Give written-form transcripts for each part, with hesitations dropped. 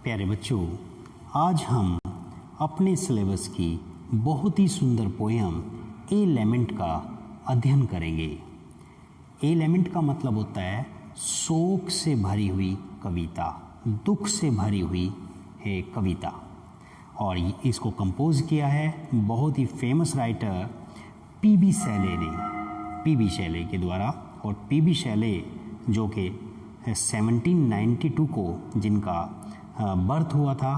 प्यारे बच्चों, आज हम अपने सिलेबस की बहुत ही सुंदर पोयम एलिमेंट का अध्ययन करेंगे। एलिमेंट का मतलब होता है शोक से भरी हुई कविता, दुख से भरी हुई है कविता। और इसको कंपोज किया है बहुत ही फेमस राइटर पी.बी. शैले ने, पी.बी. शैले के द्वारा। और पी.बी. शैले जो कि 1792 को जिनका बर्थ हुआ था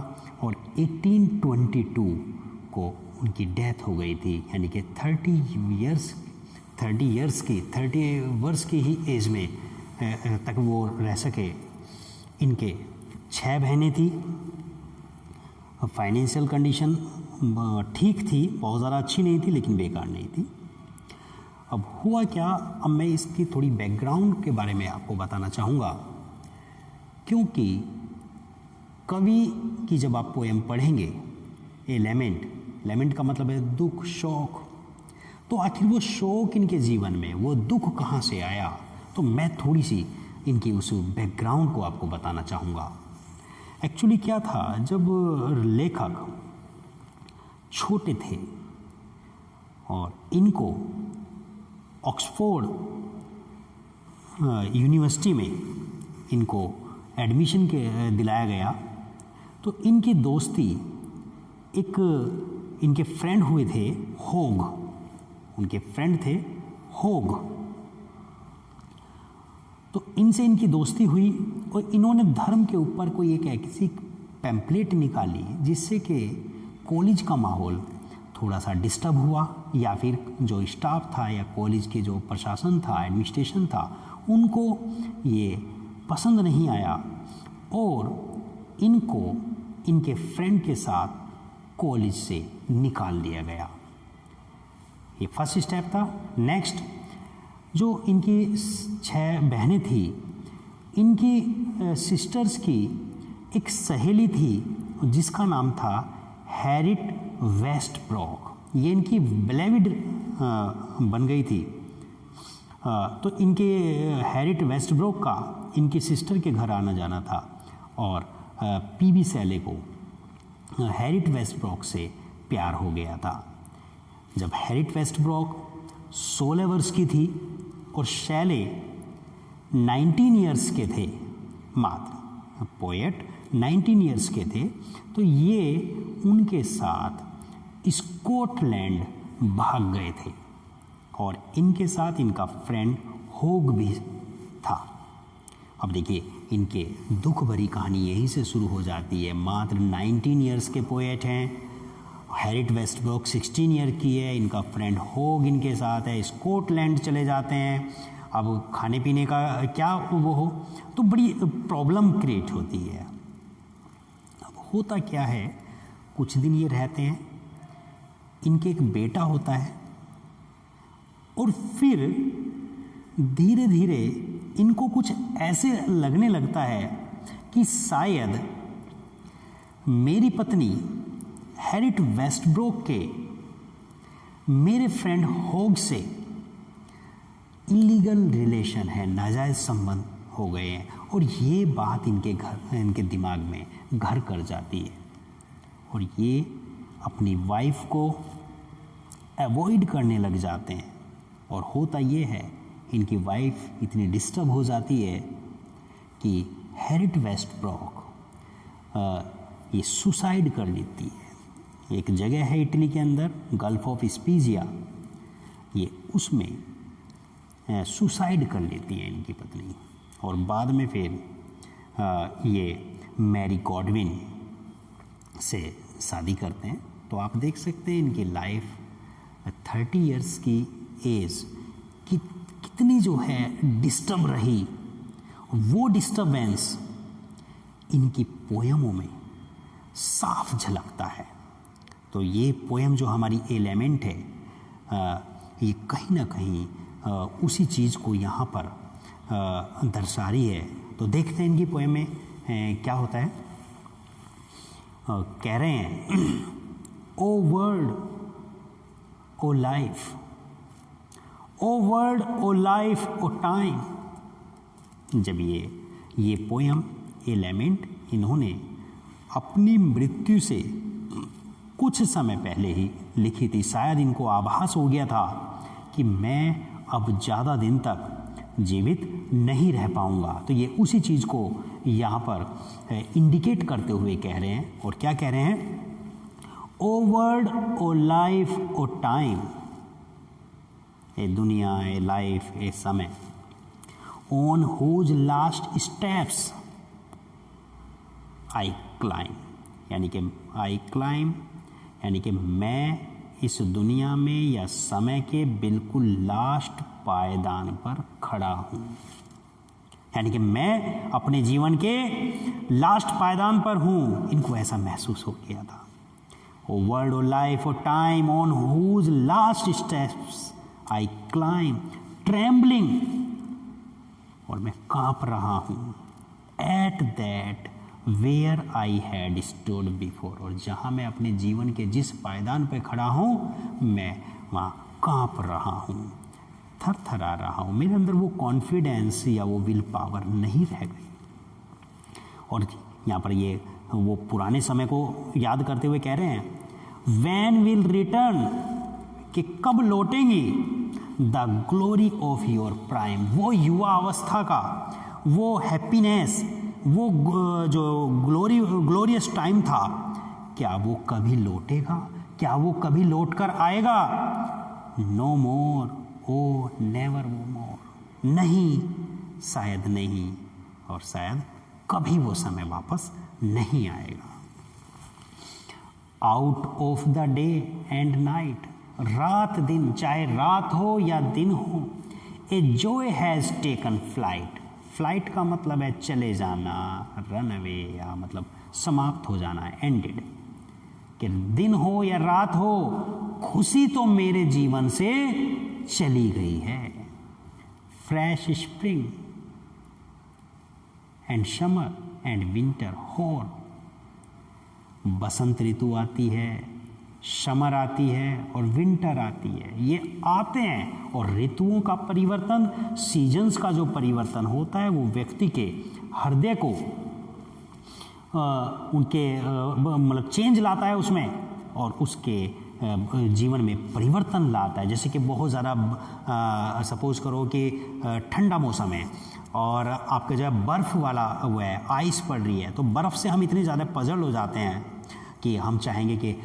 और 1822 को उनकी डेथ हो गई थी, यानी कि 30 वर्ष की ही एज में तक वो रह सके। इनके 6 बहनें थी। फाइनेंशियल कंडीशन ठीक थी, बहुत ज़्यादा अच्छी नहीं थी लेकिन बेकार नहीं थी। अब हुआ क्या, अब मैं इसकी थोड़ी बैकग्राउंड के बारे में आपको बताना चाहूँगा, क्योंकि कवि की जब आप पोएम पढ़ेंगे लेमेंट का मतलब है दुख, शोक, तो आखिर वो शोक इनके जीवन में, वो दुख कहाँ से आया, तो मैं थोड़ी सी इनकी उस बैकग्राउंड को आपको बताना चाहूँगा। एक्चुअली क्या था, जब लेखक छोटे थे और इनको ऑक्सफोर्ड यूनिवर्सिटी में इनको एडमिशन दिलाया गया, तो इनकी दोस्ती एक इनके फ्रेंड हुए थे होग, उनके फ्रेंड थे होग। तो इनसे इनकी दोस्ती हुई और इन्होंने धर्म के ऊपर कोई एक ऐसी पैम्पलेट निकाली जिससे कि कॉलेज का माहौल थोड़ा सा डिस्टर्ब हुआ, या फिर जो स्टाफ था या कॉलेज के जो प्रशासन था, एडमिनिस्ट्रेशन था, उनको ये पसंद नहीं आया और इनको इनके फ्रेंड के साथ कॉलेज से निकाल दिया गया। ये फर्स्ट स्टेप था। नेक्स्ट, जो इनकी 6 बहनें थी, इनकी सिस्टर्स की एक सहेली थी जिसका नाम था हैरिट वेस्टब्रोक। ये इनकी बिलीव्ड बन गई थी। तो इनके हैरिट वेस्टब्रोक का इनकी सिस्टर के घर आना जाना था और पी.बी. शैले को हैरिट वेस्टब्रोक से प्यार हो गया था। जब हैरिट वेस्टब्रोक 16 वर्ष की थी और शैले 19 ईयर्स के थे, मात्र पोएट 19 ईयर्स के थे, तो ये उनके साथ स्कॉटलैंड भाग गए थे और इनके साथ इनका फ्रेंड होग भी था। अब देखिए, इनके दुख भरी कहानी यहीं से शुरू हो जाती है। मात्र 19 ईयर्स के पोएट हैं, हैरिट वेस्टब्रोक 16 ईयर की है, इनका फ्रेंड होग इनके साथ है, स्कॉटलैंड चले जाते हैं। अब खाने पीने का क्या वो हो, तो बड़ी प्रॉब्लम क्रिएट होती है। अब होता क्या है, कुछ दिन ये रहते हैं, इनके एक बेटा होता है और फिर धीरे धीरे इनको कुछ ऐसे लगने लगता है कि शायद मेरी पत्नी हैरिट वेस्टब्रोक के मेरे फ्रेंड होग से इलीगल रिलेशन है, नाजायज़ संबंध हो गए हैं। और ये बात इनके दिमाग में घर कर जाती है और ये अपनी वाइफ को अवॉइड करने लग जाते हैं। और होता ये है, इनकी वाइफ इतनी डिस्टर्ब हो जाती है कि हैरिट वेस्टब्रोक ये सुसाइड कर लेती है। एक जगह है इटली के अंदर, गल्फ ऑफ स्पीजिया, ये उसमें सुसाइड कर लेती है इनकी पत्नी। और बाद में फिर ये मैरी गॉडविन से शादी करते हैं। तो आप देख सकते हैं इनकी लाइफ 30 इयर्स की एज कितनी जो है डिस्टर्ब रही। वो डिस्टर्बेंस इनकी पोएमों में साफ झलकता है। तो ये पोएम जो हमारी एलिमेंट है, ये कहीं ना कहीं उसी चीज़ को यहाँ पर दर्शा रही है। तो देखते हैं इनकी पोएम में क्या होता है। कह रहे हैं, ओ वर्ल्ड, ओ लाइफ, ओ world, O life, O time. जब ये पोएम एलिमेंट इन्होंने अपनी मृत्यु से कुछ समय पहले ही लिखी थी। शायद इनको आभास हो गया था कि मैं अब ज़्यादा दिन तक जीवित नहीं रह पाऊंगा। तो ये उसी चीज़ को यहाँ पर इंडिकेट करते हुए कह रहे हैं। और क्या कह रहे हैं? O world, O life, O time, ए दुनिया, ए लाइफ, ए समय, on whose last steps I climb, यानी कि आई क्लाइम, यानी कि मैं इस दुनिया में या समय के बिल्कुल लास्ट पायदान पर खड़ा हूँ, यानी कि मैं अपने जीवन के लास्ट पायदान पर हूँ। इनको ऐसा महसूस हो गया था। O world, O life, O time, on whose last steps I climb trembling, और मैं कांप रहा हूँ। At that where I had stood before, और जहाँ मैं अपने जीवन के जिस पायदान पर खड़ा हूँ मैं वहाँ कांप रहा हूँ, थरथरा रहा हूँ। मेरे अंदर वो कॉन्फिडेंस या वो विल पावर नहीं रह गई। और यहाँ पर ये वो पुराने समय को याद करते हुए कह रहे हैं, वैन विल रिटर्न, कि कब लौटेंगी, the glory of your prime, वो युवा अवस्था का वो हैप्पीनेस, वो जो ग्लोरियस टाइम था, क्या वो कभी लौटेगा? क्या वो कभी लौट कर आएगा? नो मोर, ओ नेवर मोर, नहीं, शायद नहीं, और शायद कभी वो समय वापस नहीं आएगा। Out of the day and night, रात दिन, चाहे रात हो या दिन हो, a joy has taken flight, flight का मतलब है चले जाना, रन अवे, या मतलब समाप्त हो जाना, एंडेड। कि दिन हो या रात हो, खुशी तो मेरे जीवन से चली गई है। Fresh spring and summer and winter होर, बसंत ऋतु आती है, समर आती है और विंटर आती है, ये आते हैं। और ऋतुओं का परिवर्तन, सीजन्स का जो परिवर्तन होता है, वो व्यक्ति के हृदय को उनके मतलब चेंज लाता है उसमें, और उसके जीवन में परिवर्तन लाता है। जैसे कि बहुत ज़्यादा सपोज करो कि ठंडा मौसम है और आपके जो है बर्फ़ वाला वो है, आइस पड़ रही है, तो बर्फ़ से हम इतने ज़्यादा पजल हो जाते हैं कि हम चाहेंगे कि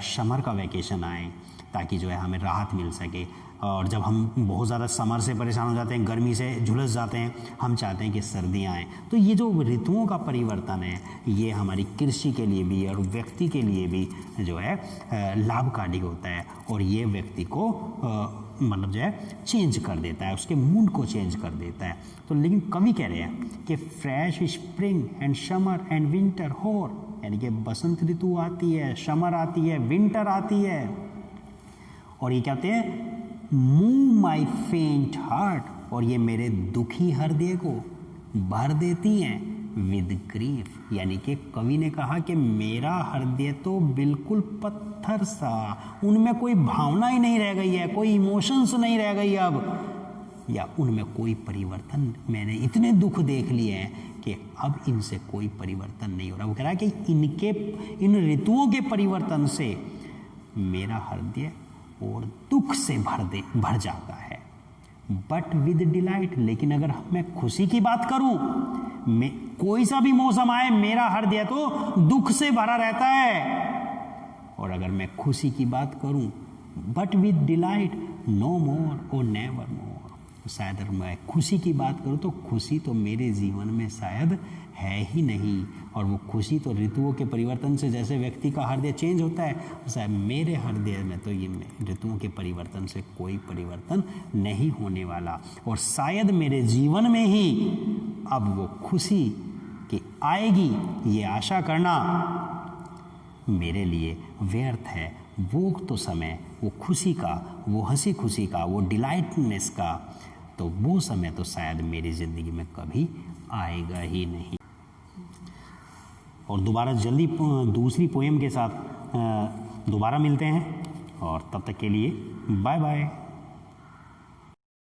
समर का वैकेशन आए ताकि जो है हमें राहत मिल सके। और जब हम बहुत ज़्यादा समर से परेशान हो जाते हैं, गर्मी से झुलस जाते हैं, हम चाहते हैं कि सर्दियाँ आएँ। तो ये जो ऋतुओं का परिवर्तन है, ये हमारी कृषि के लिए भी और व्यक्ति के लिए भी जो है लाभकारी होता है, और ये व्यक्ति को मतलब जो है चेंज कर देता है, उसके मूड को चेंज कर देता है। तो लेकिन कवि कह रहे हैं कि fresh spring and summer and winter होर, यानी कि बसंत ऋतु आती है, समर आती है, विंटर आती है, और ये कहते हैं मूव माई फेंट हार्ट, और ये मेरे दुखी हृदय को भर देती हैं विद ग्रीफ। यानी कि कवि ने कहा कि मेरा हृदय तो बिल्कुल पत्थर सा, उनमें कोई भावना ही नहीं रह गई है, कोई इमोशंस नहीं रह गई अब, या उनमें कोई परिवर्तन, मैंने इतने दुख देख लिए हैं कि अब इनसे कोई परिवर्तन नहीं हो रहा। वो कह रहा है कि इन ऋतुओं के परिवर्तन से मेरा हृदय और दुख से भर जाता है। बट विद डिलाइट, लेकिन अगर मैं खुशी की बात करूं, मैं कोई सा भी मौसम आए, मेरा हृदय तो दुख से भरा रहता है। और अगर मैं खुशी की बात करूं, बट विद डिलाइट नो मोर और नेवर मोर, शायद अगर मैं खुशी की बात करूं तो खुशी तो मेरे जीवन में शायद है ही नहीं। और वो खुशी तो ऋतुओं के परिवर्तन से जैसे व्यक्ति का हृदय चेंज होता है, शायद मेरे हृदय में तो ये ऋतुओं के परिवर्तन से कोई परिवर्तन नहीं होने वाला, और शायद मेरे जीवन में ही अब वो खुशी कि आएगी, ये आशा करना मेरे लिए व्यर्थ है। वो तो समय, वो खुशी का, वो हंसी खुशी का, वो डिलाइटनेस का, तो वो समय तो शायद मेरी ज़िंदगी में कभी आएगा ही नहीं। और दोबारा जल्दी दूसरी पोएम के साथ दोबारा मिलते हैं, और तब तक के लिए बाय बाय।